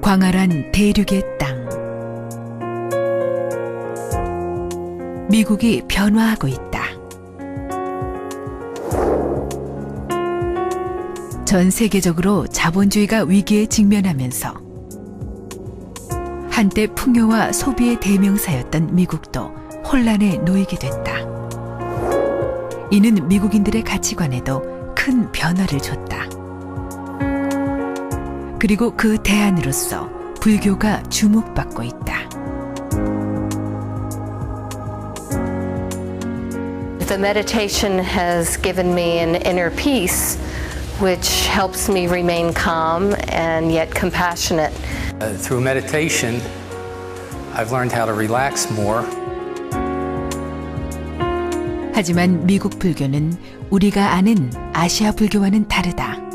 광활한 대륙의 땅. 미국이 변화하고 있다. 전 세계적으로 자본주의가 위기에 직면하면서 한때 풍요와 소비의 대명사였던 미국도 혼란에 놓이게 됐다. 이는 미국인들의 가치관에도 큰 변화를 줬다. 그리고 그 대안으로서 불교가 주목받고 있다. The meditation has given me an inner peace, which helps me remain calm and yet compassionate. Through meditation, I've learned how to relax more. 하지만 미국 불교는 우리가 아는 아시아 불교와는 다르다.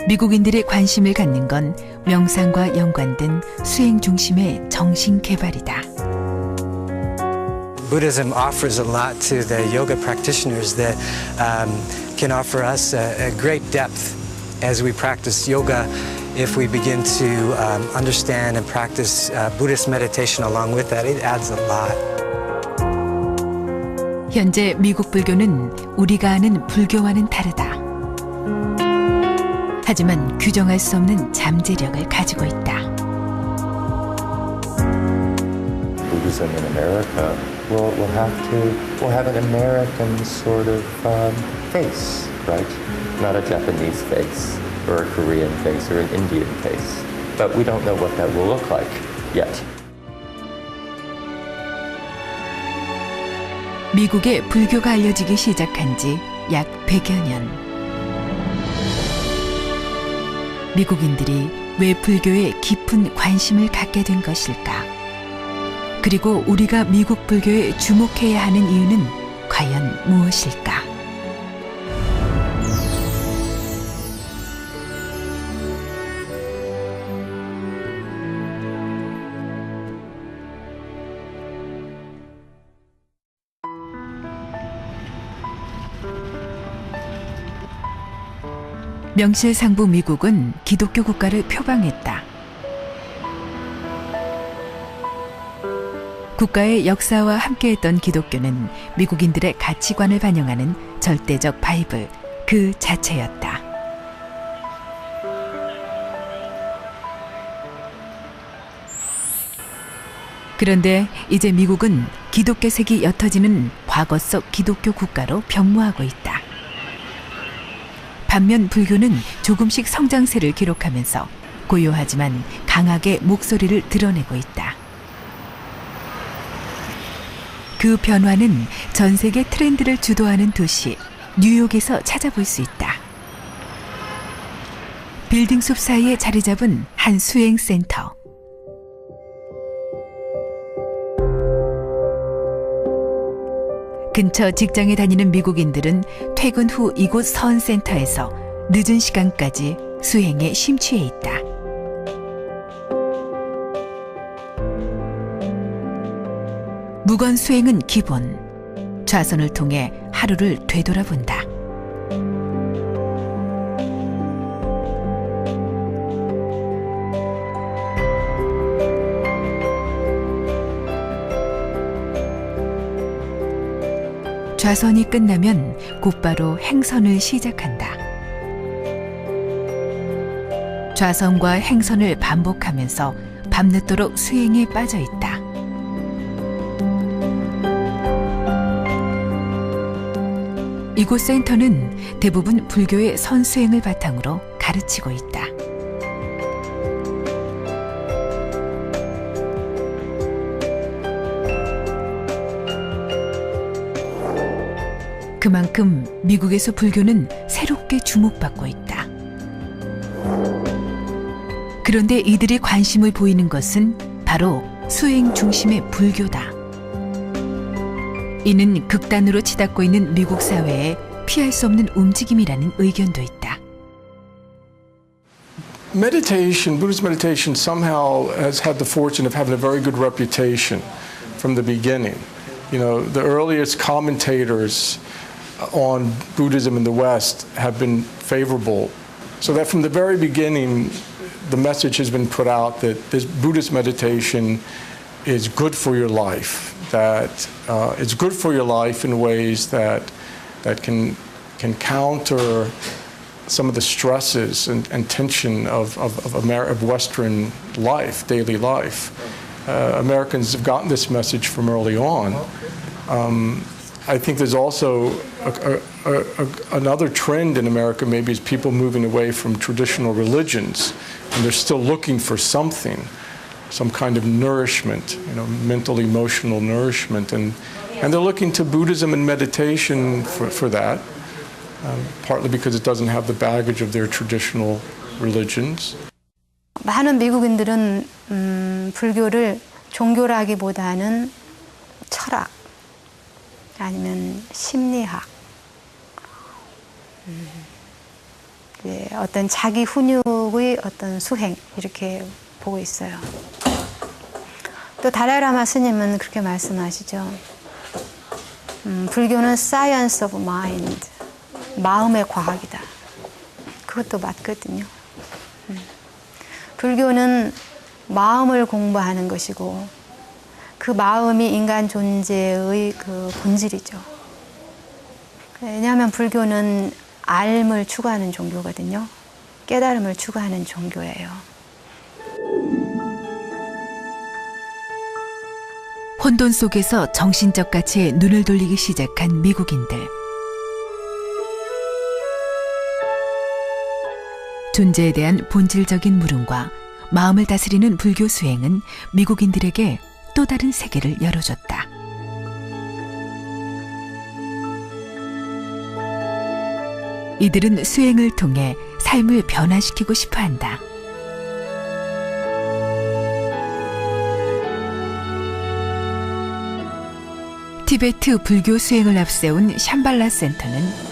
미국인들의 관심을 갖는 건 명상과 연관된 수행 중심의 정신 개발이다. Buddhism offers a lot to the yoga practitioners that can offer us a great depth as we practice yoga. If we begin to understand and practice Buddhist meditation along with that, it adds a lot. 현재 미국 불교는 우리가 아는 불교와는 다르다. 하지만 규정할 수 없는 잠재력을 가지고 있다. Buddhism in America will have an American sort of face, right? Not a Japanese face, or a Korean face, or an Indian face. But we don't know what that will look like yet. 미국에 불교가 알려지기 시작한 지 약 100여 년. 미국인들이 왜 불교에 깊은 관심을 갖게 된 것일까? 그리고 우리가 미국 불교에 주목해야 하는 이유는 과연 무엇일까? 명실상부 미국은 기독교 국가를 표방했다. 국가의 역사와 함께했던 기독교는 미국인들의 가치관을 반영하는 절대적 바이블 그 자체였다. 그런데 이제 미국은 기독교색이 옅어지는 과거 속 기독교 국가로 변모하고 있다. 반면 불교는 조금씩 성장세를 기록하면서 고요하지만 강하게 목소리를 드러내고 있다. 그 변화는 전 세계 트렌드를 주도하는 도시 뉴욕에서 찾아볼 수 있다. 빌딩 숲 사이에 자리 잡은 한 수행센터. 근처 직장에 다니는 미국인들은 퇴근 후 이곳 서은센터에서 늦은 시간까지 수행에 심취해 있다. 무건 수행은 기본. 좌선을 통해 하루를 되돌아본다. 좌선이 끝나면 곧바로 행선을 시작한다. 좌선과 행선을 반복하면서 밤늦도록 수행에 빠져 있다. 이곳 센터는 대부분 불교의 선수행을 바탕으로 가르치고 있다. 그만큼 미국에서 불교는 새롭게 주목받고 있다. 그런데 이들이 관심을 보이는 것은 바로 수행 중심의 불교다. 이는 극단으로 치닫고 있는 미국 사회에 피할 수 없는 움직임이라는 의견도 있다. Meditation, Buddhist meditation somehow has had the fortune of having a very good reputation from the beginning. You know, the earliest commentators on Buddhism in the West have been favorable. So that from the very beginning, the message has been put out that this Buddhist meditation is good for your life, that it's good for your life in ways that can counter some of the stresses and tension of Western life, daily life. Americans have gotten this message from early on. I think there's also another trend in America maybe is people moving away from traditional religions, and they're still looking for something, some kind of nourishment, mental, emotional nourishment, and they're looking to Buddhism and meditation for that, partly because it doesn't have the baggage of their traditional religions. 많은 미국인들은 불교를 종교라기보다는 철학 아니면 심리학, 어떤 자기 훈육의 어떤 수행 이렇게 보고 있어요. 또 달라이라마 스님은 그렇게 말씀하시죠. 불교는 science of mind, 마음의 과학이다. 그것도 맞거든요. 불교는 마음을 공부하는 것이고 그 마음이 인간 존재의 그 본질이죠. 왜냐하면 불교는 알을 추구하는 종교거든요. 깨달음을 추구하는 종교예요. 혼돈 속에서 정신적 가치에 눈을 돌리기 시작한 미국인들. 존재에 대한 본질적인 물음과 마음을 다스리는 불교 수행은 미국인들에게 또 다른 세계를 열어줬다. 이들은 수행을 통해 삶을 변화시키고 싶어한다. 티베트 불교 수행을 앞세운 샴발라 센터는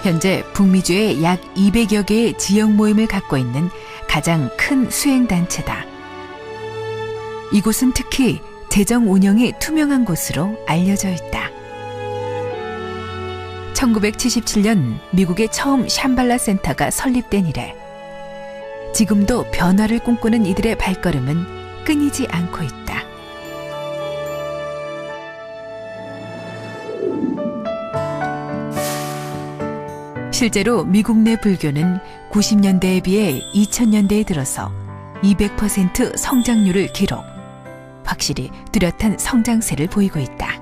현재 북미주에 약 200여 개의 지역 모임을 갖고 있는 가장 큰 수행단체다. 이곳은 특히 재정 운영이 투명한 곳으로 알려져 있다. 1977년 미국에 처음 샴발라 센터가 설립된 이래 지금도 변화를 꿈꾸는 이들의 발걸음은 끊이지 않고 있다. 실제로 미국 내 불교는 90년대에 비해 2000년대에 들어서 200% 성장률을 기록, 확실히 뚜렷한 성장세를 보이고 있다.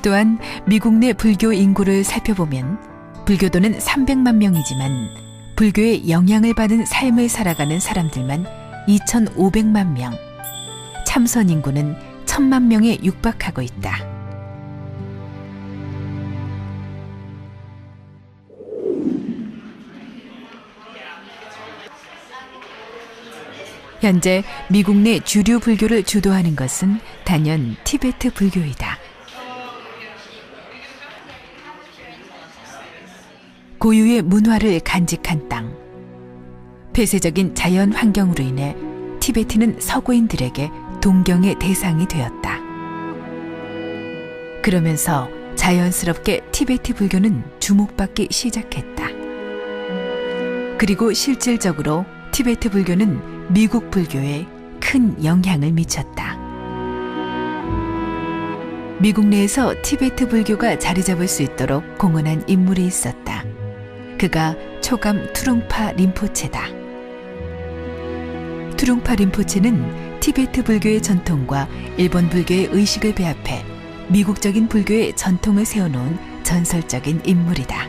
또한 미국 내 불교 인구를 살펴보면 불교도는 300만 명이지만 불교의 영향을 받은 삶을 살아가는 사람들만 2,500만 명, 참선 인구는 1,000만 명에 육박하고 있다. 현재 미국 내 주류 불교를 주도하는 것은 단연 티베트 불교이다. 고유의 문화를 간직한 땅, 폐쇄적인 자연 환경으로 인해 티베트는 서구인들에게 동경의 대상이 되었다. 그러면서 자연스럽게 티베트 불교는 주목받기 시작했다. 그리고 실질적으로 티베트 불교는 미국 불교에 큰 영향을 미쳤다. 미국 내에서 티베트 불교가 자리 잡을 수 있도록 공헌한 인물이 있었다. 그가 초감 투룽파 림포체다. 투룽파 림포체는 티베트 불교의 전통과 일본 불교의 의식을 배합해 미국적인 불교의 전통을 세워놓은 전설적인 인물이다.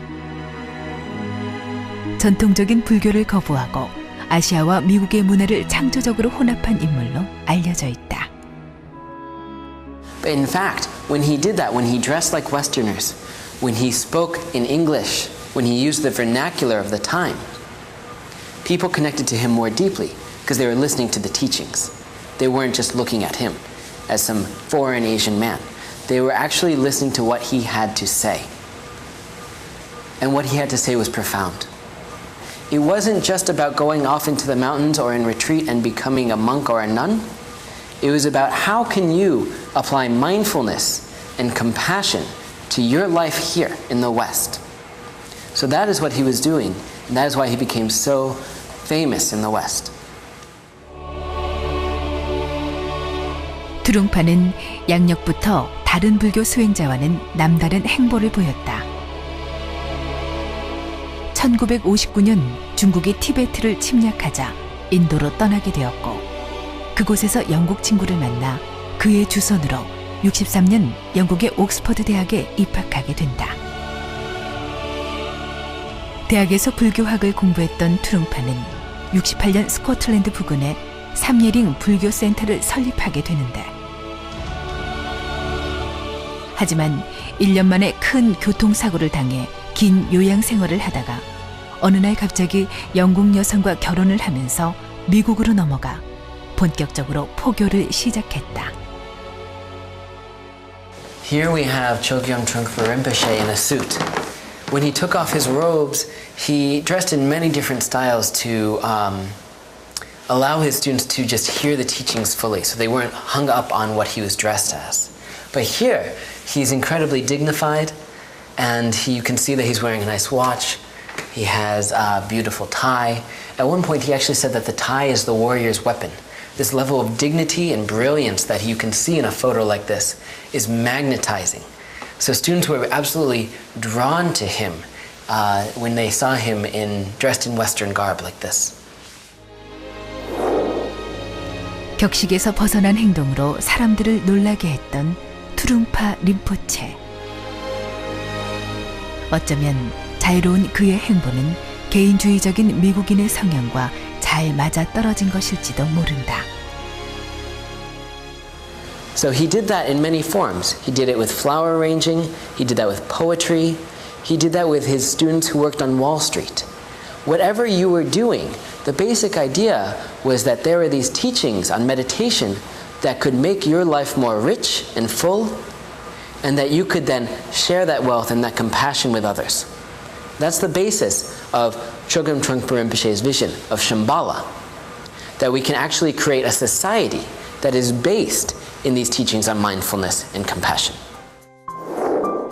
전통적인 불교를 거부하고 아시아와 미국의 문화를 창조적으로 혼합한 인물로 알려져 있다. In fact, when he did that, when he dressed like Westerners, when he spoke in English, when he used the vernacular of the time, people connected to him more deeply because they were listening to the teachings. They weren't just looking at him as some foreign Asian man. They were actually listening to what he had to say. And what he had to say was profound. It wasn't just about going off into the mountains or in retreat and becoming a monk or a nun. It was about how can you apply mindfulness and compassion to your life here in the West. So that is what he was doing, and that is why he became so famous in the West. 투룽파는 양력부터 다른 불교 수행자와는 남다른 행보를 보였다. 1959년 중국이 티베트를 침략하자 인도로 떠나게 되었고 그곳에서 영국 친구를 만나 그의 주선으로 63년 영국의 옥스퍼드 대학에 입학하게 된다. 대학에서 불교학을 공부했던 투룽파는 68년 스코틀랜드 부근에 삼예링 불교 센터를 설립하게 되는데 하지만 1년 만에 큰 교통사고를 당해 긴 요양 생활을 하다가 어느 날 갑자기 영국 여성과 결혼을 하면서 미국으로 넘어가 본격적으로 포교를 시작했다. Here we have Chogyam Trungpa Rinpoche in a suit. When he took off his robes, he dressed in many different styles to allow his students to just hear the teachings fully, so they weren't hung up on what he was dressed as. But here, he's incredibly dignified, and you can see that he's wearing a nice watch. He has a beautiful tie. At one point, he actually said that the tie is the warrior's weapon. This level of dignity and brilliance that you can see in a photo like this is magnetizing. So students were absolutely drawn to him when they saw him dressed in Western garb like this. 격식에서 벗어난 행동으로 사람들을 놀라게 했던 투룽파 림포체. 어쩌면 자유로운 그의 행보는 개인주의적인 미국인의 성향과 잘 맞아떨어진 것일지도 모른다. So he did that in many forms. He did it with flower arranging, he did that with poetry, he did that with his students who worked on Wall Street. Whatever you were doing, the basic idea was that there were these teachings on meditation that could make your life more rich and full, and that you could then share that wealth and that compassion with others. That's the basis of Chogyam Trungpa Rinpoche's vision of Shambhala, that we can actually create a society that is based in these teachings on mindfulness and compassion.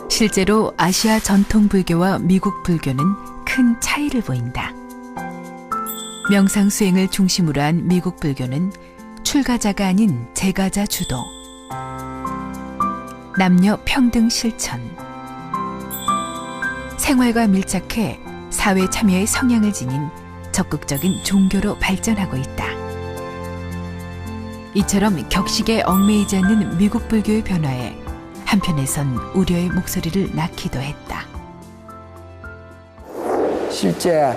실제로 아시아 전통 불교와 미국 불교는 큰 차이를 보인다. 명상 수행을 중심으로 한 미국 불교는 출가자가 아닌 제가자 주도, 남녀 평등 실천, 생활과 밀착해 사회 참여의 성향을 지닌 적극적인 종교로 발전하고 있다. 이처럼 격식에 얽매이지 않는 미국 불교의 변화에 한편에선 우려의 목소리를 낳기도 했다. 실제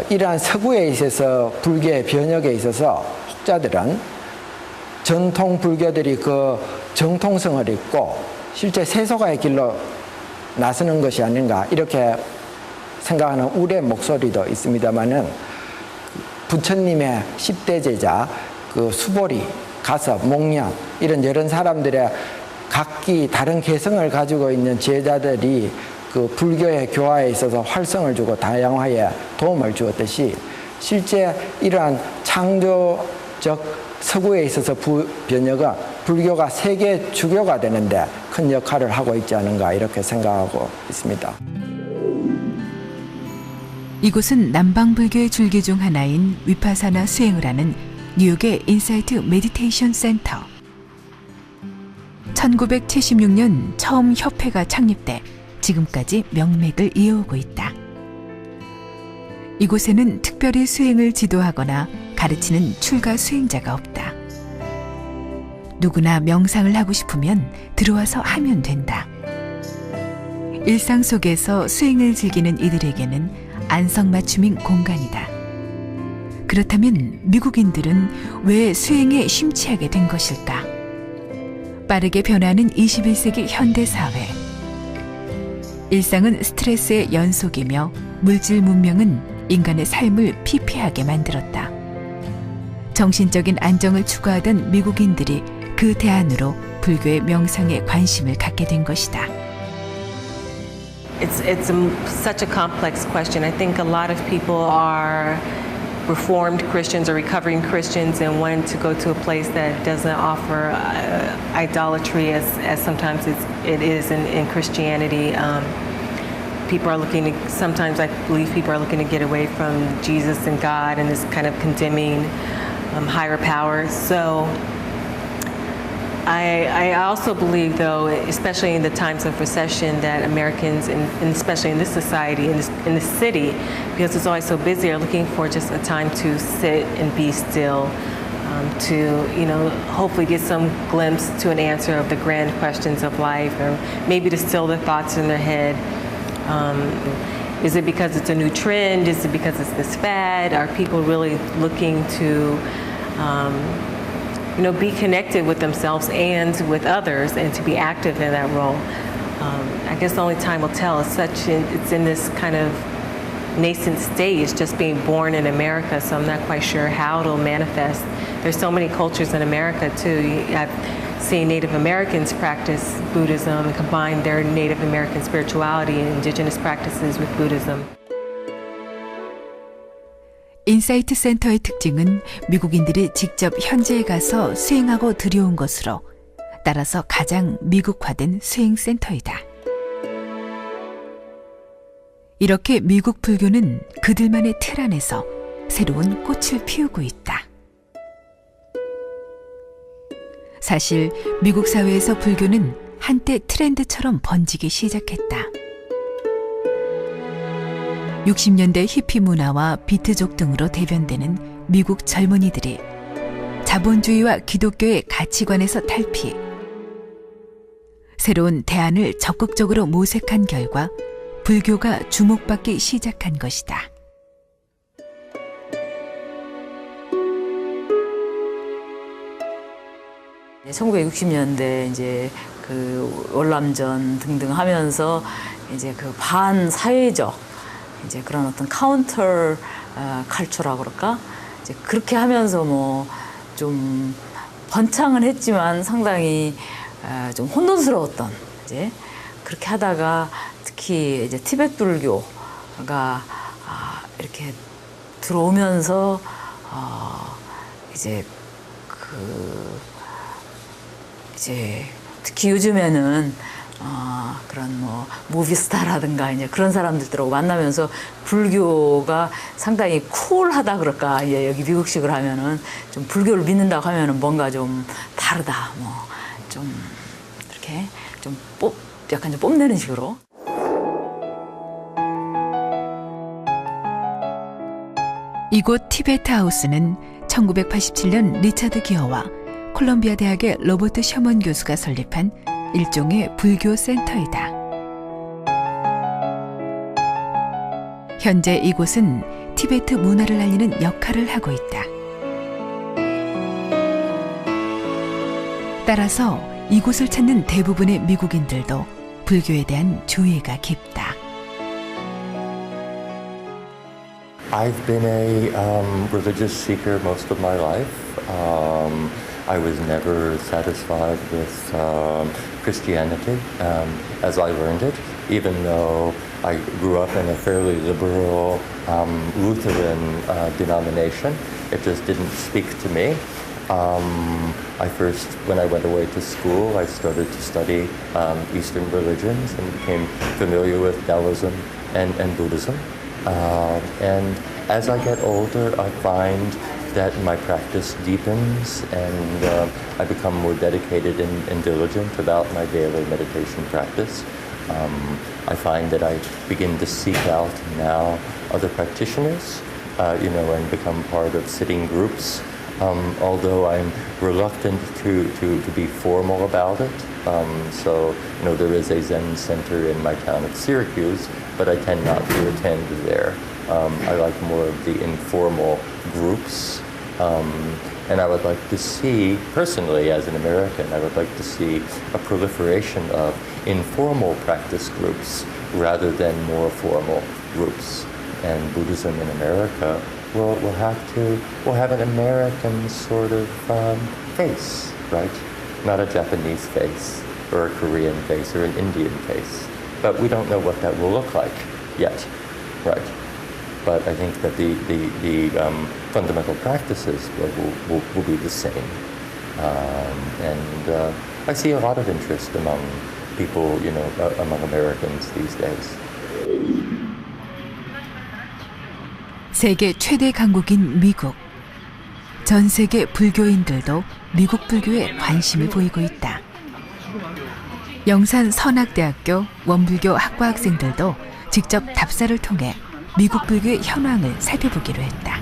이러한 서구에 있어서 불교의 변혁에 있어서 혹자들은 전통 불교들이 그 정통성을 잊고 실제 세속화의 길로 나서는 것이 아닌가 이렇게 생각하는 우려의 목소리도 있습니다만은 부처님의 10대 제자 그 수보리, 가섭, 목련 이런 여러 사람들의 각기 다른 개성을 가지고 있는 제자들이 그 불교의 교화에 있어서 활성을 주고 다양화에 도움을 주었듯이 실제 이러한 창조적 서구에 있어서 변혁은 불교가 세계 주교가 되는데 큰 역할을 하고 있지 않은가 이렇게 생각하고 있습니다. 이곳은 남방 불교의 줄기 중 하나인 위파사나 수행을 하는 뉴욕의 인사이트 메디테이션 센터. 1976년 처음 협회가 창립돼 지금까지 명맥을 이어오고 있다. 이곳에는 특별히 수행을 지도하거나 가르치는 출가 수행자가 없다. 누구나 명상을 하고 싶으면 들어와서 하면 된다. 일상 속에서 수행을 즐기는 이들에게는 안성맞춤인 공간이다. 그렇다면 미국인들은 왜 수행에 심취하게 된 것일까? 빠르게 변하는 21세기 현대사회. 일상은 스트레스의 연속이며 물질 문명은 인간의 삶을 피폐하게 만들었다. 정신적인 안정을 추구하던 미국인들이 그 대안으로 불교의 명상에 관심을 갖게 된 것이다. It's such a complex question. I think a lot of people are Reformed Christians or recovering Christians and wanting to go to a place that doesn't offer idolatry as sometimes it is in Christianity. people are looking to, sometimes I believe people are looking to get away from Jesus and God and this kind of condemning higher power. So I also believe, though, especially in the times of recession, that Americans, and especially in this society, in this city, because it's always so busy, are looking for just a time to sit and be still, to, you know, hopefully get some glimpse to an answer of the grand questions of life, or maybe to still the thoughts in their head. Is it because it's a new trend? Is it because it's this fad? Are people really looking to you know, be connected with themselves and with others, and to be active in that role? I guess the only time will tell. It's in this kind of nascent stage, just being born in America, so I'm not quite sure how it'll manifest. There's so many cultures in America too. I've seen Native Americans practice Buddhism and combine their Native American spirituality and indigenous practices with Buddhism. 인사이트 센터의 특징은 미국인들이 직접 현지에 가서 수행하고 들여온 것으로, 따라서 가장 미국화된 수행센터이다. 이렇게 미국 불교는 그들만의 틀 안에서 새로운 꽃을 피우고 있다. 사실 미국 사회에서 불교는 한때 트렌드처럼 번지기 시작했다. 60년대 히피 문화와 비트족 등으로 대변되는 미국 젊은이들이 자본주의와 기독교의 가치관에서 탈피, 새로운 대안을 적극적으로 모색한 결과 불교가 주목받기 시작한 것이다. 네, 1960년대 이제 그 월남전 등등 하면서 이제 그 반사회적 이제 그런 어떤 카운터 칼처라고 그럴까? 이제 그렇게 하면서 뭐 좀 번창은 했지만 상당히 좀 혼돈스러웠던, 이제 그렇게 하다가 특히 이제 티베트 불교가 이렇게 들어오면서 이제 특히 요즘에는 그런 뭐 무비스타라든가 이제 그런 사람들하고 만나면서 불교가 상당히 쿨하다 그럴까, 이제 여기 미국식으로 하면은 좀 불교를 믿는다고 하면은 뭔가 좀 다르다, 뭐 좀 이렇게 좀 약간 좀 뽐내는 식으로. 이곳 티베트 하우스는 1987년 리차드 기어와 콜롬비아 대학의 로버트 셔먼 교수가 설립한 일종의 불교 센터이다. 현재 이곳은 티베트 문화를 알리는 역할을 하고 있다. 따라서 이곳을 찾는 대부분의 미국인들도 불교에 대한 조예가 깊다. I've been a religious seeker most of my life. I was never satisfied with Christianity as I learned it, even though I grew up in a fairly liberal Lutheran denomination. It just didn't speak to me. When I went away to school, I started to study Eastern religions and became familiar with Taoism and Buddhism. And as I get older, I find that my practice deepens and I become more dedicated and diligent about my daily meditation practice. I find that I begin to seek out now other practitioners, and become part of sitting groups. Although I'm reluctant to be formal about it. So, there is a Zen center in my town of Syracuse, but I tend not to attend there. I like more of the informal groups. And I would like to see, personally as an American, I would like to see a proliferation of informal practice groups rather than more formal groups. And Buddhism in America will have an American sort of face, right? Not a Japanese face or a Korean face or an Indian face. But we don't know what that will look like yet, right? But I think that the fundamental practices will be the same. And I see a lot of interest among people, among Americans these days. 세계 최대 강국인 미국. 전 세계 불교인들도 미국 불교에 관심을 보이고 있다. 영산 선악대학교 원불교 학과 학생들도 직접 답사를 통해 미국 불교의 현황을 살펴보기로 했다.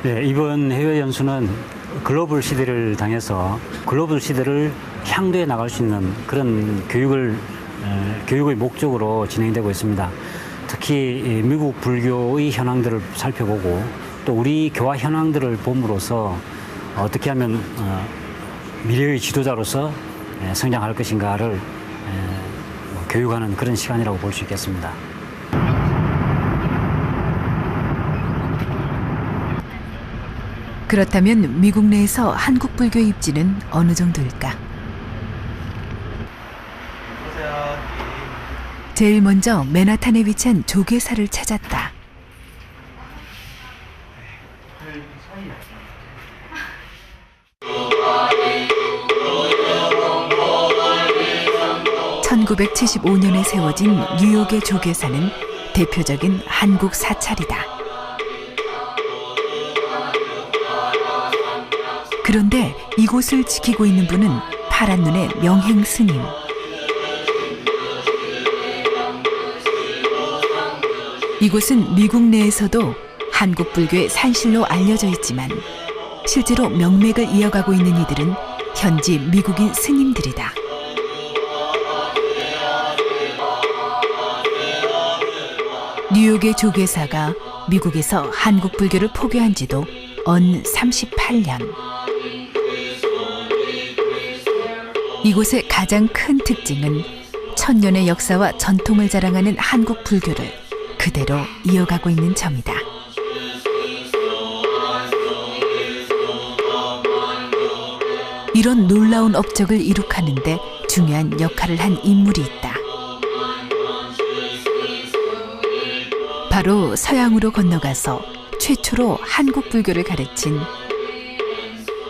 네, 이번 해외 연수는 글로벌 시대를 당해서 글로벌 시대를 향도해 나갈 수 있는 그런 교육의 목적으로 진행되고 있습니다. 특히 미국 불교의 현황들을 살펴보고 또 우리 교화 현황들을 봄으로써 어떻게 하면 미래의 지도자로서 성장할 것인가를 교육하는 그런 시간이라고 볼 수 있겠습니다. 그렇다면 미국 내에서 한국 불교 입지는 어느 정도일까? 제일 먼저 맨하탄에 위치한 조계사를 찾았다. (1975년에) 세워진 뉴욕의 조계사는 대표적인 한국 사찰이다. 그런데 이곳을 지키고 있는 분은 파란 눈의 명행 스님. 이곳은 미국 내에서도 한국 불교의 산실로 알려져 있지만 실제로 명맥을 이어가고 있는 이들은 현지 미국인 스님들이다. 뉴욕의 조계사가 미국에서 한국 불교를 포교한 지도 언 38년. 이곳의 가장 큰 특징은 천년의 역사와 전통을 자랑하는 한국 불교를 그대로 이어가고 있는 점이다. 이런 놀라운 업적을 이룩하는데 중요한 역할을 한 인물이 있다. 바로 서양으로 건너가서 최초로 한국 불교를 가르친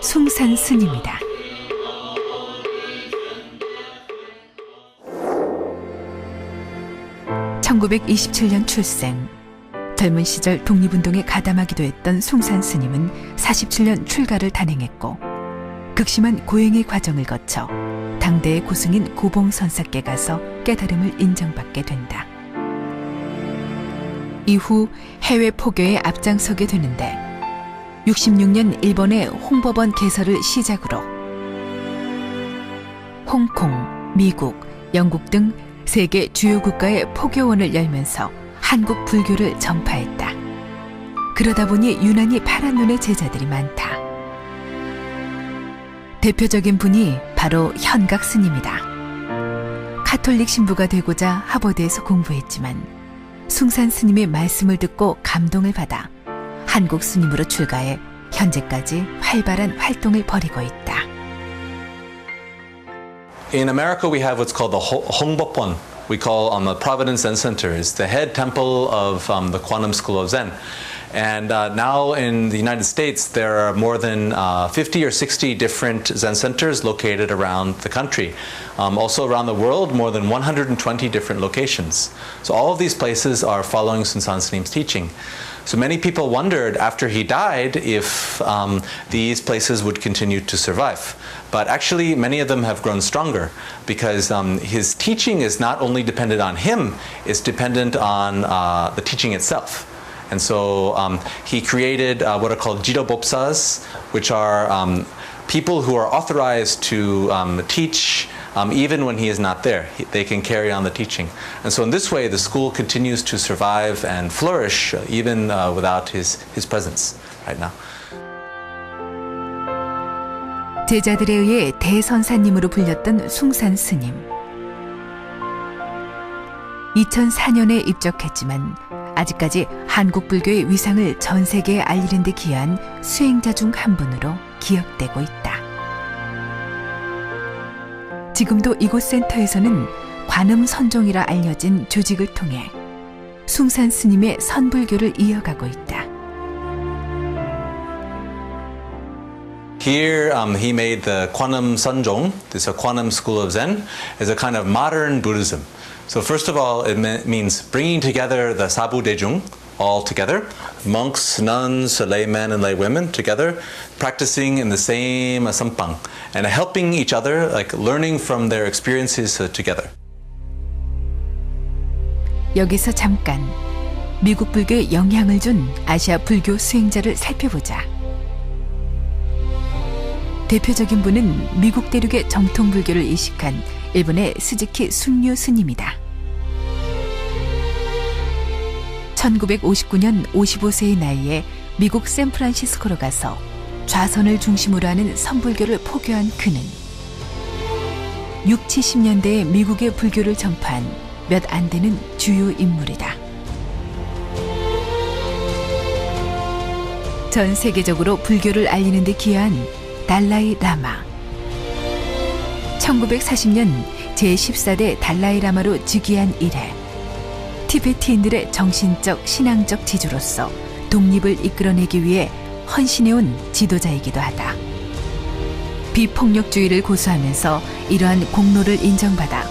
숭산 스님이다. (1927년) 출생. 젊은 시절 독립운동에 가담하기도 했던 숭산 스님은 47년 출가를 단행했고 극심한 고행의 과정을 거쳐 당대의 고승인 고봉선사께 가서 깨달음을 인정받게 된다. 이후 해외 포교에 앞장서게 되는데 66년 일본의 홍법원 개설을 시작으로 홍콩, 미국, 영국 등 세계 주요 국가의 포교원을 열면서 한국 불교를 전파했다. 그러다 보니 유난히 파란 눈의 제자들이 많다. 대표적인 분이 바로 현각 스님이다. 카톨릭 신부가 되고자 하버드에서 공부했지만 숭산 스님의 말씀을 듣고 감동을 받아 한국 스님으로 출가해 현재까지 활발한 활동을 벌이고 있다. In America, we have what's called the Hongbopon. We call the Providence Zen Center. It's the head temple of the Quantum School of Zen. And now in the United States, there are more than 50 or 60 different Zen centers located around the country. Also around the world, more than 120 different locations. So all of these places are following Sun San Srim's teaching. So many people wondered after he died if these places would continue to survive. But actually, many of them have grown stronger because his teaching is not only dependent on him, it's dependent on the teaching itself. And so he created what are called Jidobopsas, which are people who are authorized to teach even when he is not there. They can carry on the teaching. And so in this way, the school continues to survive and flourish even without his presence right now. 제자들에 의해 대선사님으로 불렸던 숭산 스님. 2004년에 입적했지만 아직까지 한국 불교의 위상을 전 세계에 알리는 데 기여한 수행자 중 한 분으로 기억되고 있다. 지금도 이곳 센터에서는 관음 선종이라 알려진 조직을 통해 숭산 스님의 선불교를 이어가고 있다. Here, he made the Kwanam Sanjong, this a Kwanam school of Zen, as a kind of modern Buddhism. So first of all, it means bringing together the Sabu Dejung all together, monks, nuns, laymen and laywomen together, practicing in the same sampang, and helping each other, like learning from their experiences together. 여기서 잠깐 미국 불교에 영향을 준 아시아 불교 수행자를 살펴보자. 대표적인 분은 미국 대륙의 정통 불교를 이식한 일본의 스즈키 순류 스님이다. 1959년 55세의 나이에 미국 샌프란시스코로 가서 좌선을 중심으로 하는 선불교를 포교한 그는 60, 70년대에 미국의 불교를 전파한 몇 안 되는 주요 인물이다. 전 세계적으로 불교를 알리는 데 기여한 달라이 라마. 1940년 제14대 달라이 라마로 즉위한 이래 티베티인들의 정신적, 신앙적 지주로서 독립을 이끌어내기 위해 헌신해온 지도자이기도 하다. 비폭력주의를 고수하면서 이러한 공로를 인정받아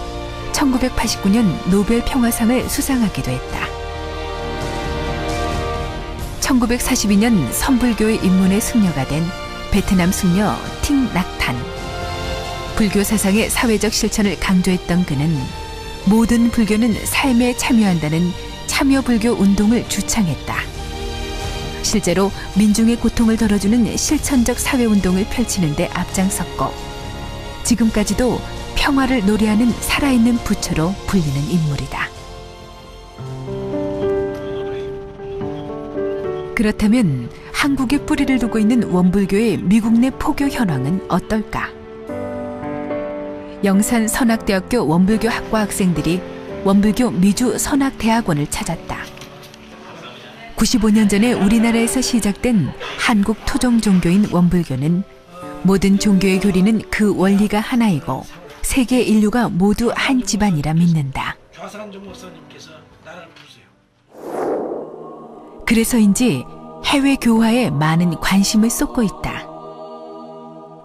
1989년 노벨 평화상을 수상하기도 했다. 1942년 선불교의 입문에 승려가 된 베트남 승려 팅 낙탄. 불교 사상의 사회적 실천을 강조했던 그는 모든 불교는 삶에 참여한다는 참여불교 운동을 주창했다. 실제로 민중의 고통을 덜어주는 실천적 사회운동을 펼치는 데 앞장섰고 지금까지도 평화를 노래하는 살아있는 부처로 불리는 인물이다. 그렇다면 한국에 뿌리를 두고 있는 원불교의 미국 내 포교 현황은 어떨까? 영산 선악대학교 원불교 학과 학생들이 원불교 미주 선악대학원을 찾았다. 95년 전에 우리나라에서 시작된 한국 토종 종교인 원불교는 모든 종교의 교리는 그 원리가 하나이고 세계 인류가 모두 한 집안이라 믿는다. 그래서인지 해외 교화에 많은 관심을 쏟고 있다.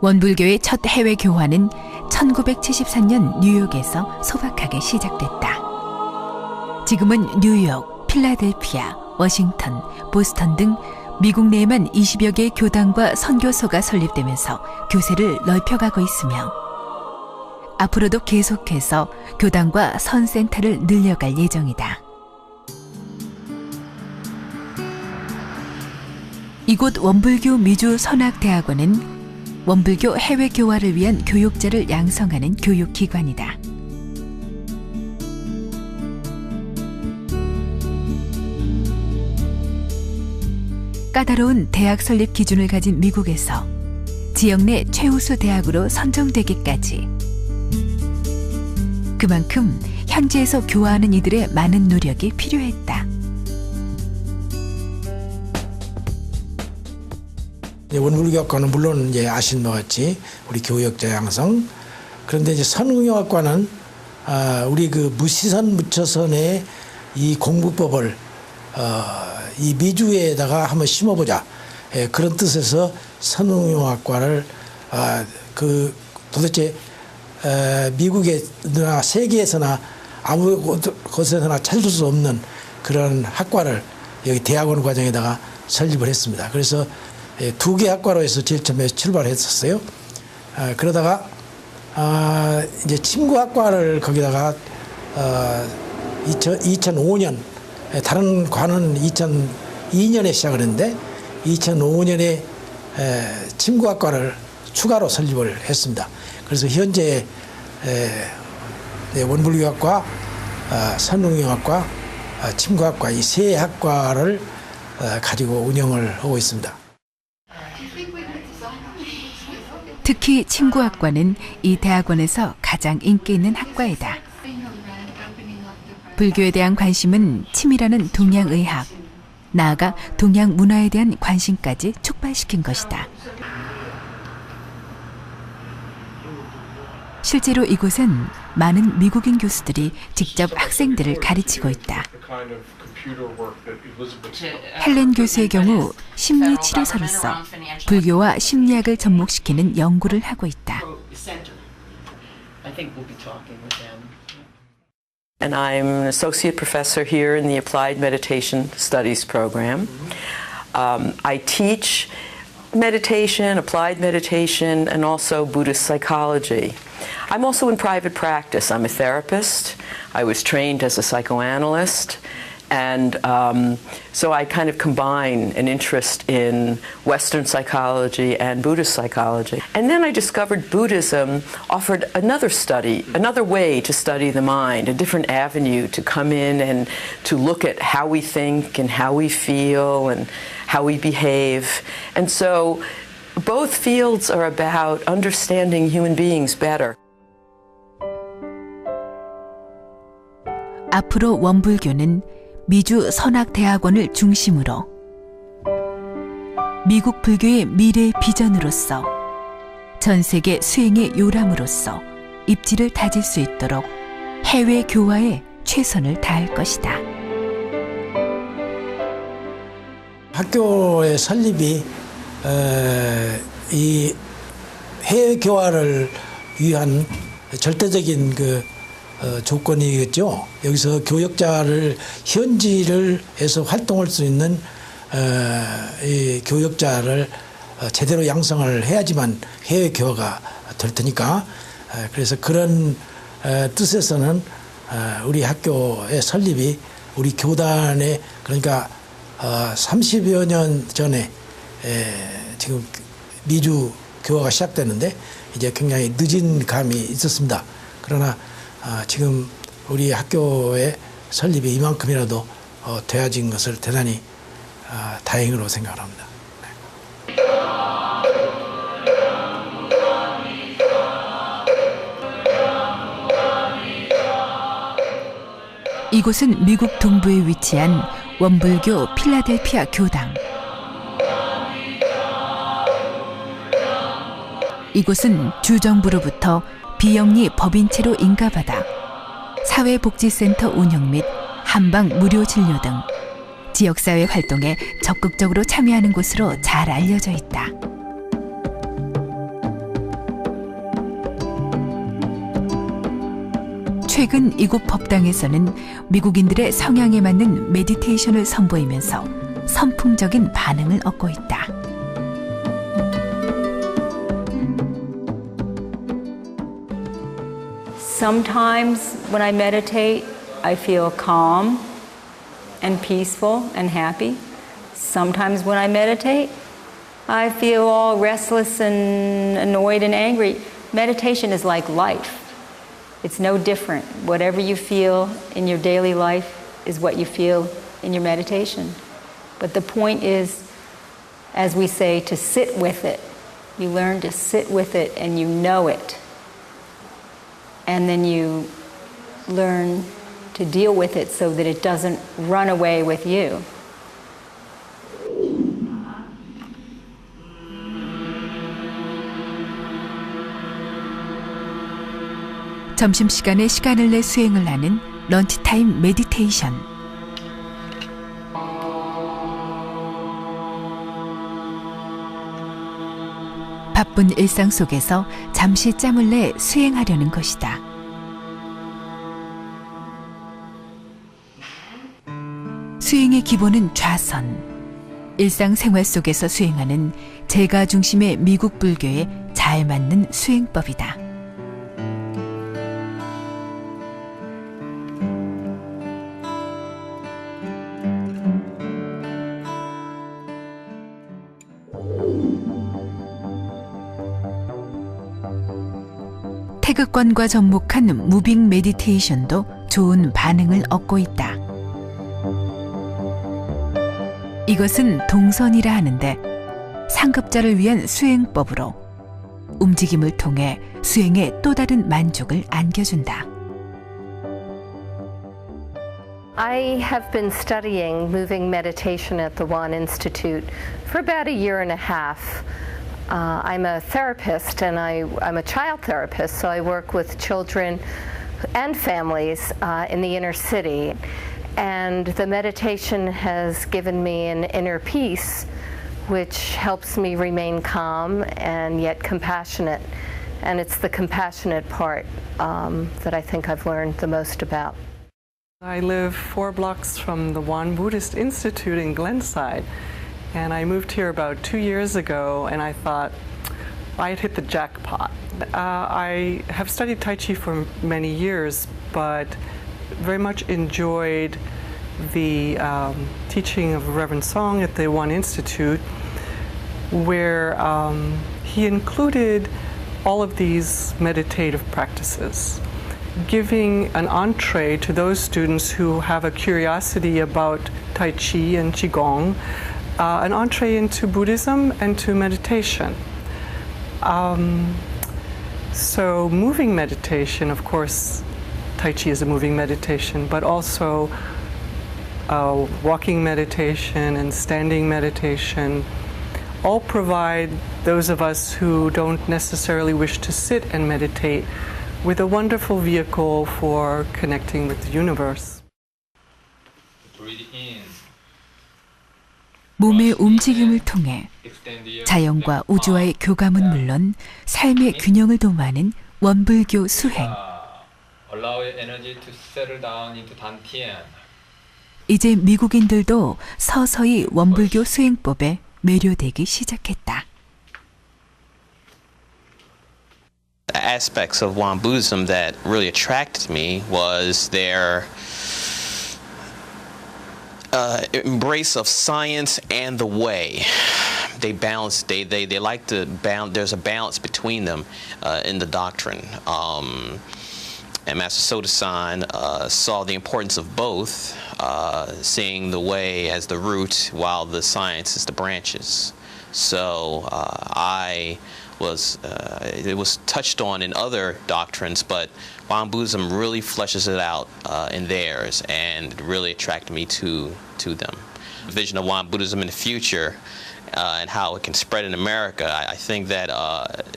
원불교의 첫 해외 교화는 1973년 뉴욕에서 소박하게 시작됐다. 지금은 뉴욕, 필라델피아, 워싱턴, 보스턴 등 미국 내에만 20여 개의 교당과 선교소가 설립되면서 교세를 넓혀가고 있으며 앞으로도 계속해서 교당과 선센터를 늘려갈 예정이다. 이곳 원불교 미주 선악대학원은 원불교 해외 교화를 위한 교육자를 양성하는 교육기관이다. 까다로운 대학 설립 기준을 가진 미국에서 지역 내 최우수 대학으로 선정되기까지 그만큼 현지에서 교화하는 이들의 많은 노력이 필요했다. 원불교학과는 물론 이제 아신 것 같이 우리 교육자 양성. 그런데 이제 선응용학과는 우리 그 무시선 무처선의 이 공부법을 이 미주에다가 한번 심어보자. 그런 뜻에서 선응용학과를 그 도대체 미국에나 세계에서나 아무 곳에서나 찾을 수 없는 그런 학과를 여기 대학원 과정에다가 설립을 했습니다. 그래서 2개 학과로 해서 제일 처음에 출발했었어요. 그러다가 이제 침구학과를 거기다가 2005년 다른 과는 2002년에 시작을 했는데 2005년에 침구학과를 추가로 설립을 했습니다. 그래서 현재 원불교학과, 선응용학과, 침구학과 이 세 학과를 가지고 운영을 하고 있습니다. 특히 침구학과는 이 대학원에서 가장 인기 있는 학과이다. 불교에 대한 관심은 치밀하는 동양의학, 나아가 동양 문화에 대한 관심까지 촉발시킨 것이다. 실제로 이곳은 많은 미국인 교수들이 직접 학생들을 가르치고 있다. 헬렌 교수의 경우 심리 치료사로서 불교와 심리학을 접목시키는 연구를 하고 있다. And I'm an associate professor here in the Applied Meditation Studies program. I teach meditation, applied meditation, and also Buddhist psychology. I'm also in private practice. I'm a therapist. I was trained as a psychoanalyst. And so I kind of combine an interest in Western psychology and Buddhist psychology. And then I discovered Buddhism offered another study, another way to study the mind, a different avenue to come in and to look at how we think and how we feel and how we behave. And so both fields are about understanding human beings better. 앞으로 원불교는 미주 선악대학원을 중심으로 미국 불교의 미래 비전으로서 전 세계 수행의 요람으로서 입지를 다질 수 있도록 해외 교화에 최선을 다할 것이다. 학교의 설립이 이 해외 교화를 위한 절대적인 조건이겠죠. 여기서 교역자를 현지를 해서 활동할 수 있는 이 교역자를 제대로 양성을 해야지만 해외 교화가 될 테니까 그래서 그런 뜻에서는 우리 학교의 설립이 우리 교단의 그러니까 30여 년 전에 지금 미주 교화가 시작되는데 이제 굉장히 늦은 감이 있었습니다. 그러나 지금 우리 학교의 설립이 이만큼이라도 되어진 것을 대단히 다행으로 생각합니다. 이곳은 미국 동부에 위치한 원불교 필라델피아 교당. 이곳은 주정부로부터 비영리 법인체로 인가받아 사회복지센터 운영 및 한방 무료 진료 등 지역사회 활동에 적극적으로 참여하는 곳으로 잘 알려져 있다. 최근 이곳 법당에서는 미국인들의 성향에 맞는 메디테이션을 선보이면서 선풍적인 반응을 얻고 있다. Sometimes when I meditate, I feel calm and peaceful and happy. Sometimes when I meditate, I feel all restless and annoyed and angry. Meditation is like life. It's no different. Whatever you feel in your daily life is what you feel in your meditation. But the point is, as we say, to sit with it. You learn to sit with it and you know it. And then you learn to deal with it so that it doesn't run away with you. 점심시간에 시간을 내 수행을 하는 런치타임 메디테이션. 바쁜 일상 속에서 잠시 짬을 내 수행하려는 것이다. 수행의 기본은 좌선. 일상생활 속에서 수행하는 제가 중심의 미국 불교에 잘 맞는 수행법이다. 태극권과 접목한 무빙 메디테이션도 좋은 반응을 얻고 있다. 이것은 동선이라 하는데 상급자를 위한 수행법으로 움직임을 통해 수행에 또 다른 만족을 안겨준다. I have been studying moving meditation at the Wan Institute for about a year and a half. I'm a therapist and I'm a child therapist, so I work with children and families in the inner city. And the meditation has given me an inner peace, which helps me remain calm and yet compassionate. And it's the compassionate part that I think I've learned the most about. I live 4 blocks from the Won Buddhist Institute in Glenside. And I moved here about 2 years ago, and I thought I had hit the jackpot. I have studied Tai Chi for many years, but very much enjoyed the teaching of Reverend Song at the Won Institute, where he included all of these meditative practices, giving an entree to those students who have a curiosity about Tai Chi and Qigong, an entree into Buddhism and to meditation. So moving meditation, of course, Tai Chi is a moving meditation, but also walking meditation and standing meditation all provide those of us who don't necessarily wish to sit and meditate with a wonderful vehicle for connecting with the universe. 몸의 움직임을 통해 자연과 우주와의 교감은 물론 삶의 균형을 도모하는 원불교 수행. 이제 미국인들도 서서히 원불교 수행법에 매료되기 시작했다. Aspects of Won Buddhism that really attracted me was their embrace of science and the way. They balance. They like to balance. There's a balance between them in the doctrine. And Master Sotasan saw the importance of both, seeing the way as the root while the science is the branches. So it was touched on in other doctrines, but Won Buddhism really fleshes it out in theirs, and it really attracted me to them. The vision of Won Buddhism in the future and how it can spread in America, I think that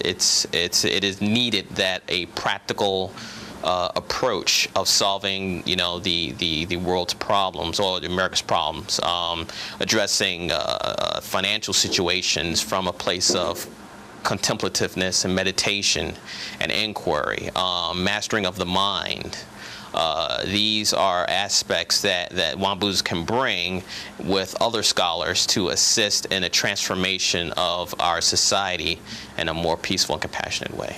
it is needed that a practical approach of solving, the world's problems or America's problems, addressing financial situations from a place of contemplativeness and meditation and inquiry, mastering of the mind. These are aspects that Won Buddhism can bring with other scholars to assist in a transformation of our society in a more peaceful and compassionate way.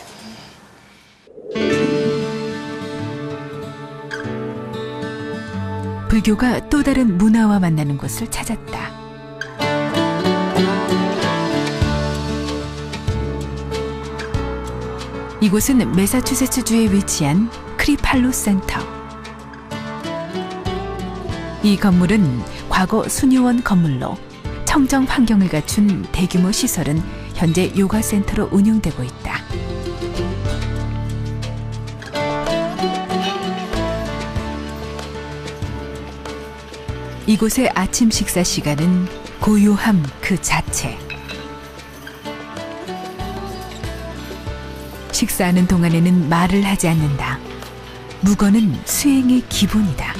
불교가 또 다른 문화와 만나는 곳을 찾았다. 이곳은 매사추세츠주에 위치한 크리팔로 센터. 이 건물은 과거 수녀원 건물로 청정 환경을 갖춘 대규모 시설은 현재 요가 센터로 운영되고 있다. 이곳의 아침 식사 시간은 고요함 그 자체. 식사하는 동안에는 말을 하지 않는다. 묵어는 수행의 기본이다.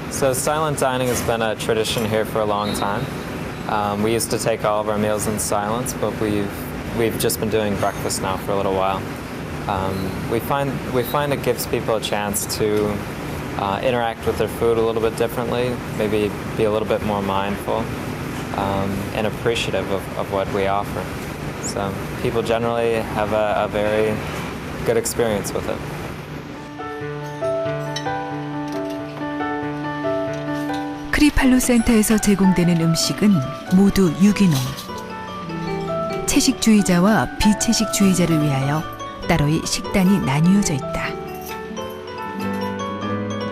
So silent dining has been a tradition here for a long time. We used to take all of our meals in silence, but we've just been doing breakfast now for a little while. We find it gives people a chance to interact with their food a little bit differently, maybe be a little bit more mindful and appreciative of what we offer. So people generally have a very good experience with it. 크리팔로 센터에서 제공되는 음식은 모두 유기농. 채식주의자와 비채식주의자를 위하여 따로이 식단이 나뉘어져 있다.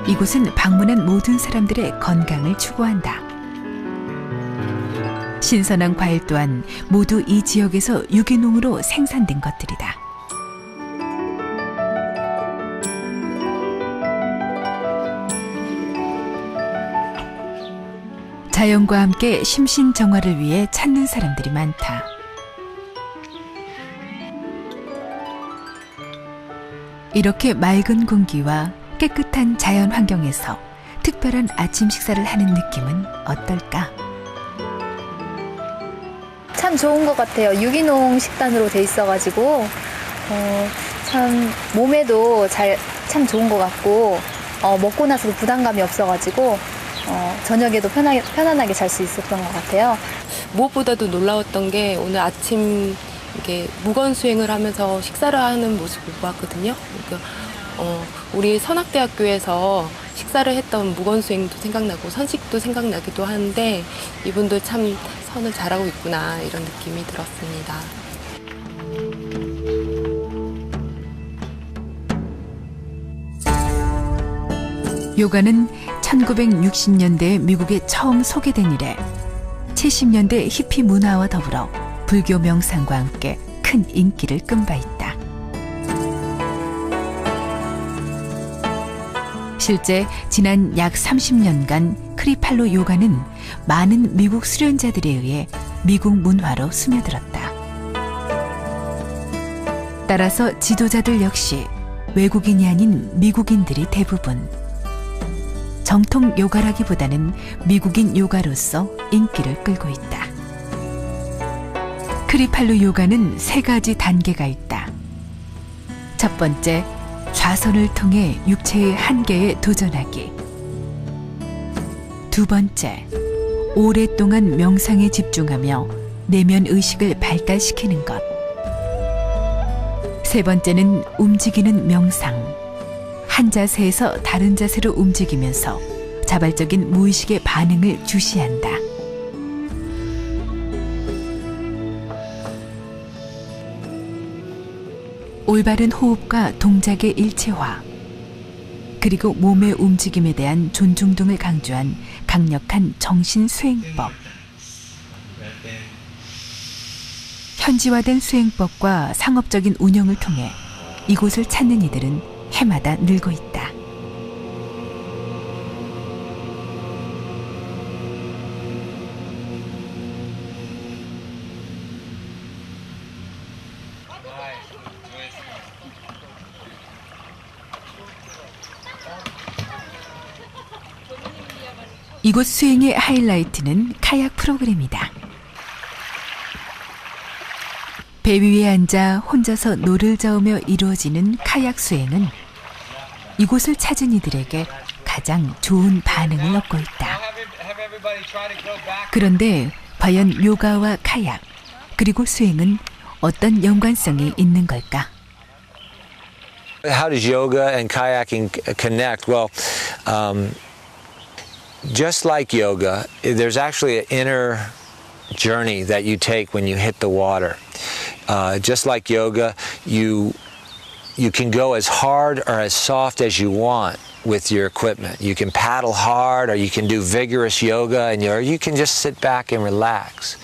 이곳은 방문한 모든 사람들의 건강을 추구한다. 신선한 과일 또한 모두 이 지역에서 유기농으로 생산된 것들이다. 자연과 함께 심신정화를 위해 찾는 사람들이 많다. 이렇게 맑은 공기와 깨끗한 자연 환경에서 특별한 아침 식사를 하는 느낌은 어떨까? 참 좋은 것 같아요. 유기농 식단으로 돼 있어가지고 참 몸에도 참 좋은 것 같고 먹고 나서도 부담감이 없어가지고 저녁에도 편안하게 잘 수 있었던 것 같아요. 무엇보다도 놀라웠던 게 오늘 아침 이렇게 무건 수행을 하면서 식사를 하는 모습을 보았거든요. 그러니까 우리 선악대학교에서 식사를 했던 무건 수행도 생각나고 선식도 생각나기도 하는데 이분도 참 선을 잘하고 있구나 이런 느낌이 들었습니다. 요가는 1960년대에 미국에 처음 소개된 이래 70년대 히피 문화와 더불어 불교 명상과 함께 큰 인기를 끈 바 있다. 실제 지난 약 30년간 크리팔로 요가는 많은 미국 수련자들에 의해 미국 문화로 스며들었다. 따라서 지도자들 역시 외국인이 아닌 미국인들이 대부분. 정통 요가라기보다는 미국인 요가로서 인기를 끌고 있다. 크리팔로 요가는 3가지 단계가 있다. 첫 번째, 좌선을 통해 육체의 한계에 도전하기. 두 번째, 오랫동안 명상에 집중하며 내면 의식을 발달시키는 것. 세 번째는 움직이는 명상. 한 자세에서 다른 자세로 움직이면서 자발적인 무의식의 반응을 주시한다. 올바른 호흡과 동작의 일체화, 그리고 몸의 움직임에 대한 존중 등을 강조한 강력한 정신 수행법. 현지화된 수행법과 상업적인 운영을 통해 이곳을 찾는 이들은 해마다 늘고 있다. 이곳 수행의 하이라이트는 카약 프로그램이다. 배 위에 앉아 혼자서 노를 저으며 이루어지는 카약 수행은 이곳을 찾은 이들에게 가장 좋은 반응을 얻고 있다. 그런데 과연 요가와 카약 그리고 수행은 어떤 연관성이 있는 걸까? How does yoga and kayaking connect? Well, just like yoga, there's actually an inner journey that you take when you hit the water. Just like yoga, you can go as hard or as soft as you want with your equipment. You can paddle hard, or you can do vigorous yoga, or you can just sit back and relax.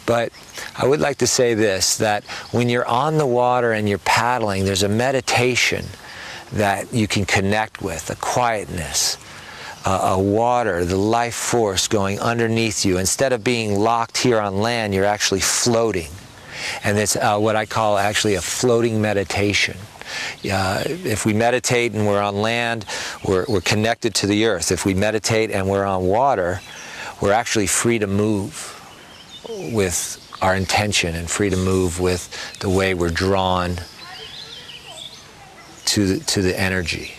But I would like to say this, that when you're on the water and you're paddling, there's a meditation that you can connect with, a quietness, a water, the life force going underneath you. Instead of being locked here on land, you're actually floating. And it's what I call actually a floating meditation. If we meditate and we're on land, we're connected to the earth. If we meditate and we're on water, we're actually free to move with our intention and free to move with the way we're drawn to the energy.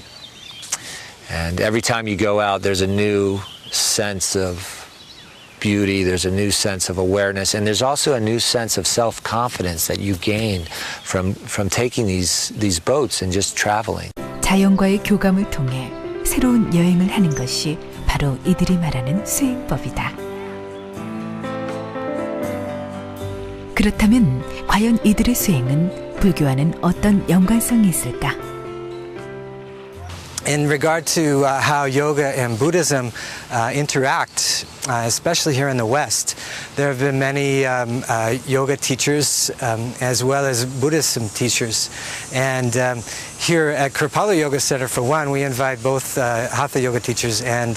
And every time you go out, there's a new sense of beauty, there's a new sense of awareness, and there's also a new sense of self-confidence that you gain from taking these boats and just traveling. 자연과의 교감을 통해 새로운 여행을 하는 것이 바로 이들이 말하는 수행법이다. 그렇다면 과연 이들의 수행은 불교와는 어떤 연관성이 있을까? In regard to how yoga and Buddhism interact, especially here in the West, there have been many yoga teachers as well as Buddhism teachers. And here at Kripalu Yoga Center, for one, we invite both Hatha yoga teachers and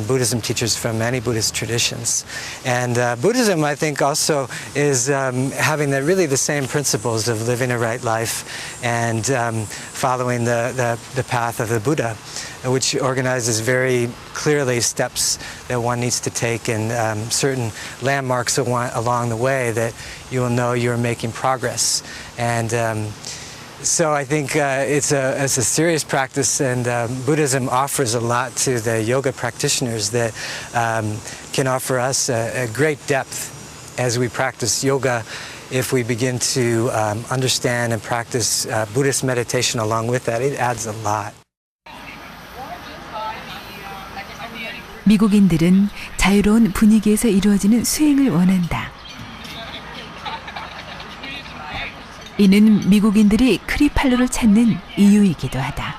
Buddhism teachers from many Buddhist traditions. And Buddhism, I think, also is having really the same principles of living a right life and following the path of the Buddha, which organizes very clearly steps that one needs to take and certain landmarks along the way that you will know you're making progress. And so I think it's a serious practice, and Buddhism offers a lot to the yoga practitioners that can offer us a great depth as we practice yoga. If we begin to understand and practice Buddhist meditation along with that, it adds a lot. 미국인들은 자유로운 분위기에서 이루어지는 수행을 원한다. 이는 미국인들이 크리팔루를 찾는 이유이기도 하다.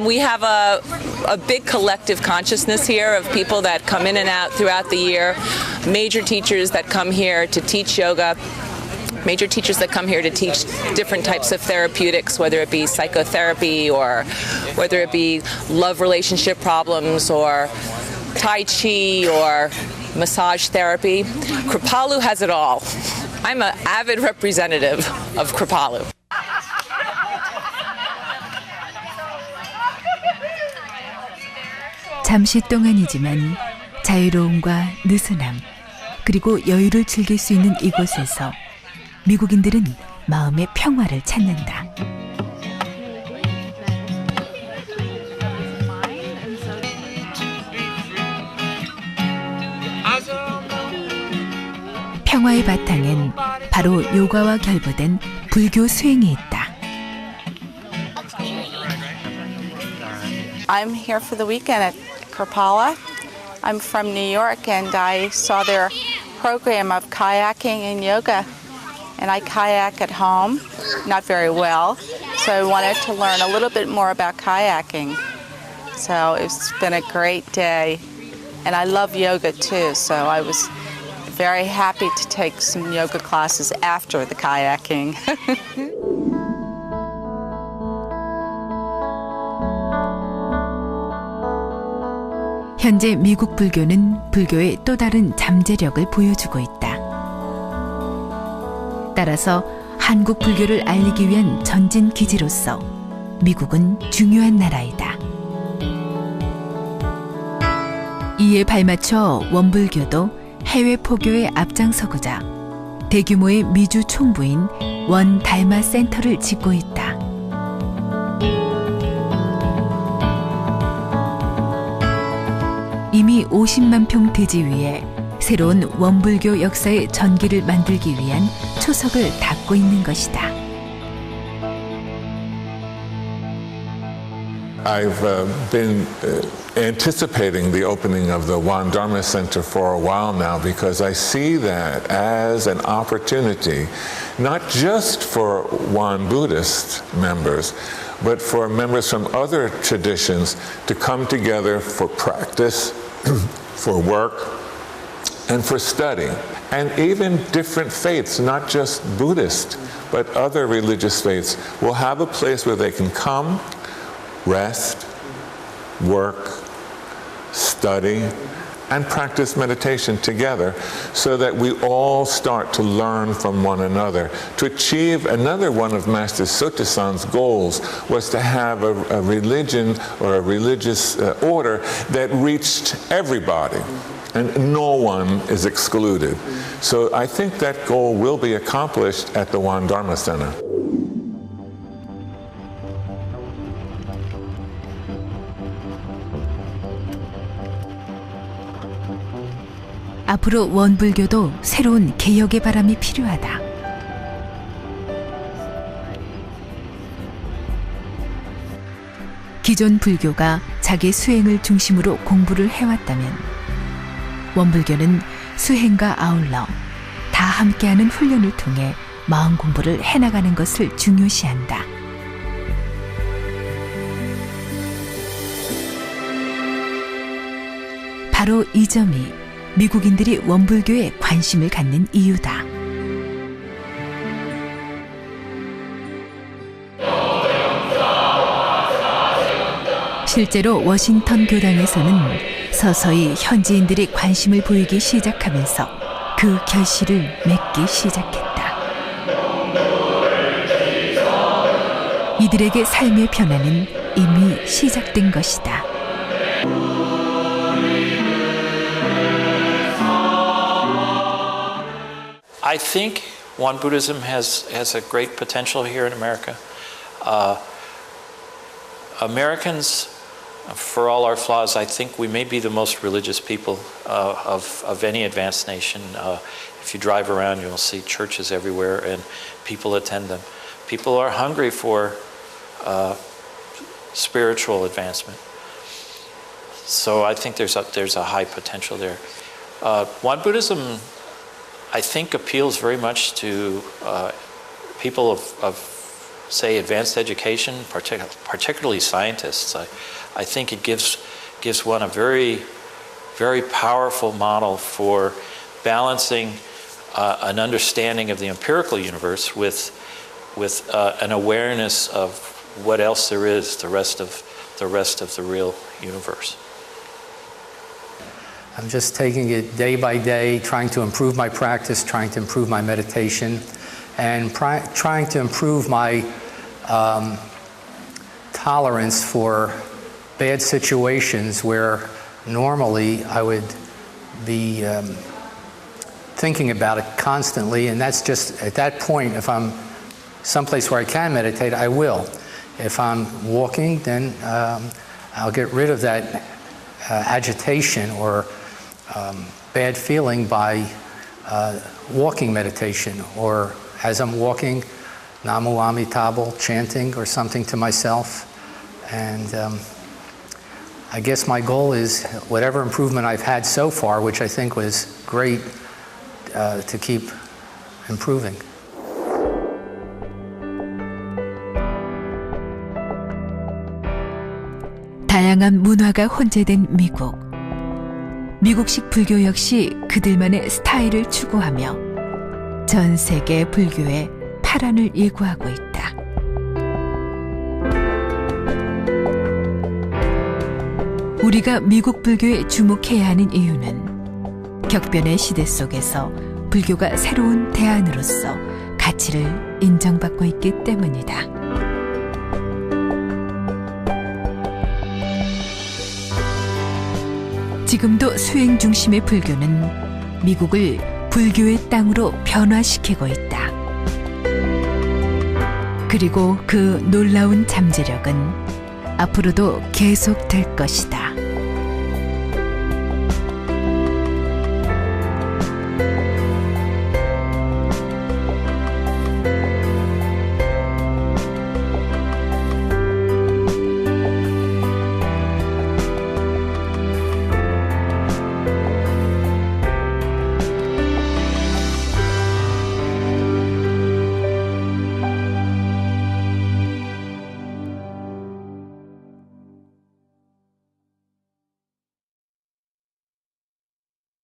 We have a big collective consciousness here of people that come in and out throughout the year, major teachers that come here to teach yoga, major teachers that come here to teach different types of therapeutics, whether it be psychotherapy or whether it be love relationship problems or Tai Chi or massage therapy. Kripalu has it all. I'm an avid representative of Kripalu. 잠시 동안이지만 자유로움과 느슨함 그리고 여유를 즐길 수 있는 이곳에서 미국인들은 마음의 평화를 찾는다. 평화의 바탕엔 바로 요가와 결부된 불교 수행이 있다. I'm here for the weekend at Kripalu. I'm from New York, and I saw their program of kayaking and yoga. And I kayak at home, not very well, so I wanted to learn a little bit more about kayaking. So it's been a great day, and I love yoga too, so I was very happy to take some yoga classes after the kayaking. 현재 미국 불교는 불교의 또 다른 잠재력을 보여주고 있다. 따라서 한국 불교를 알리기 위한 전진 기지로서 미국은 중요한 나라이다. 이에 발맞춰 원불교도 해외 포교에 앞장서고자 대규모의 미주 총부인 원 달마 센터를 짓고 있다. 이미 50만 평 대지 위에 새로운 원불교 역사의 전기를 만들기 위한 초석을 닦고 있는 것이다. I've been anticipating the opening of the Wan Dharma Center for a while now because I see that as an opportunity not just for Wan Buddhist members but for members from other traditions to come together for practice, for work, and for study. And even different faiths, not just Buddhist, but other religious faiths, will have a place where they can come, rest, work, study, and practice meditation together so that we all start to learn from one another. To achieve another one of Master Sotasan's goals was to have a religion or a religious order that reached everybody and no one is excluded. So I think that goal will be accomplished at the Wan Dharma Center. 앞으로 원불교도 새로운 개혁의 바람이 필요하다. 기존 불교가 자기 수행을 중심으로 공부를 해왔다면 원불교는 수행과 아울러 다 함께하는 훈련을 통해 마음 공부를 해나가는 것을 중요시한다. 바로 이 점이 미국인들이 원불교에 관심을 갖는 이유다. 실제로 워싱턴 교당에서는 서서히 현지인들이 관심을 보이기 시작하면서 그 결실을 맺기 시작했다. 이들에게 삶의 변화는 이미 시작된 것이다. I think Won Buddhism has a great potential here in America. Americans, for all our flaws, I think we may be the most religious people of any advanced nation. If you drive around, you'll see churches everywhere and people attend them. People are hungry for spiritual advancement. So I think there's a high potential there. Won Buddhism, I think, appeals very much to people of say, advanced education, particularly scientists. I think it gives one a very, very powerful model for balancing an understanding of the empirical universe with an awareness of what else there is, the rest of the real universe. I'm just taking it day by day, trying to improve my practice, trying to improve my meditation, and trying to improve my tolerance for bad situations where normally I would be thinking about it constantly, and that's just at that point, if I'm someplace where I can meditate, I will. If I'm walking, then I'll get rid of that agitation or bad feeling by walking meditation, or as I'm walking, Namu Amitabha, chanting or something to myself. And I guess my goal is whatever improvement I've had so far, which I think was great, to keep improving. 다양한 문화가 혼재된 미국. 미국식 불교 역시 그들만의 스타일을 추구하며 전 세계 불교의 파란을 예고하고 있다. 우리가 미국 불교에 주목해야 하는 이유는 격변의 시대 속에서 불교가 새로운 대안으로서 가치를 인정받고 있기 때문이다. 지금도 수행 중심의 불교는 미국을 불교의 땅으로 변화시키고 있다. 그리고 그 놀라운 잠재력은 앞으로도 계속될 것이다.